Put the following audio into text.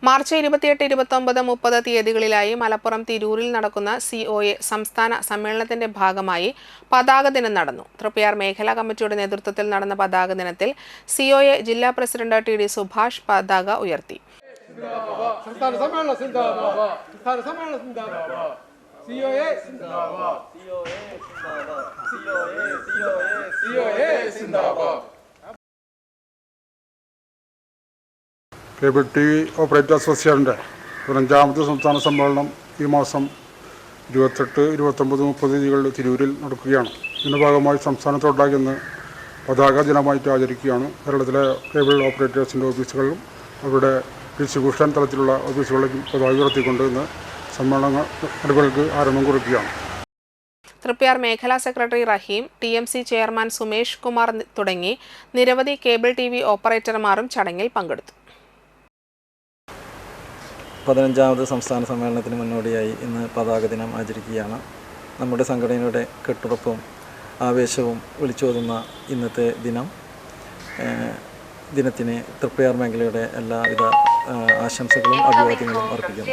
March 28, 29, 30 തീയതികളിലായി Malappuram തിരൂരിൽ നടക്കുന്ന COA സംസ്ഥാന സമ്മേളനത്തിന്റെ ഭാഗമായി പതാക ദിനം നടന്നു. തൃപ്പയാർ മേഖലാ കമ്മിറ്റിയുടെ നേതൃത്വത്തിൽ നടന്ന പതാക ദിനത്തിൽ COA ജില്ലാ പ്രസിഡന്റ് TD സുഭാഷ് പതാക ഉയർത്തി. കേബിൾ TV ഓപ്പറേറ്റേഴ്സ് അസോസിയേഷൻ്റെ 15ാമത്തെ സംസ്ഥാന സമ്മേളനം ഈ മാസം 28, 29, 30 തീയതികളിൽ തിരൂരിൽ നടക്കുകയാണ്. ഇതിൻ്റെ ഭാഗമായി സംസ്ഥാനത്തൊട്ടാകെ ഇന്ന് പതാക ദിനമായിട്ട് ആചരിക്കുകയാണ്. കേരളത്തിലെ കേബിൾ ഓപ്പറേറ്റേഴ്സിൻ്റെ ഓഫീസുകളിലും അവരുടെ ഡിസ്ട്രിബ്യൂഷൻ തലത്തിലുള്ള ഓഫീസുകളിലേക്കും പതാക ഉയർത്തിക്കൊണ്ട് ഇന്ന് സമ്മേളന നടപടികൾക്ക് ആരംഭം കുറിക്കുകയാണ്. തൃപ്പയാർ മേഖലാ സെക്രട്ടറി റഹീം, TMC ചെയർമാൻ സുമേഷ് കുമാർ തുടങ്ങി നിരവധി കേബിൾ TV ഓപ്പറേറ്റർമാരും ചടങ്ങിൽ പങ്കെടുത്തു. 15ാമത് സംസ്ഥാന സമ്മേളനത്തിന് മുന്നോടിയായി ഇന്ന് പതാക ദിനം ആചരിക്കുകയാണ്. നമ്മുടെ സംഘടനയുടെ കെട്ടുറപ്പും ആവേശവും വിളിച്ചോതുന്ന ഇന്നത്തെ ദിനത്തിന് തൃപ്പയാർ മേഖലയുടെ എല്ലാവിധ ആശംസകളും അഭിവാദ്യങ്ങളും അർപ്പിക്കുന്നു.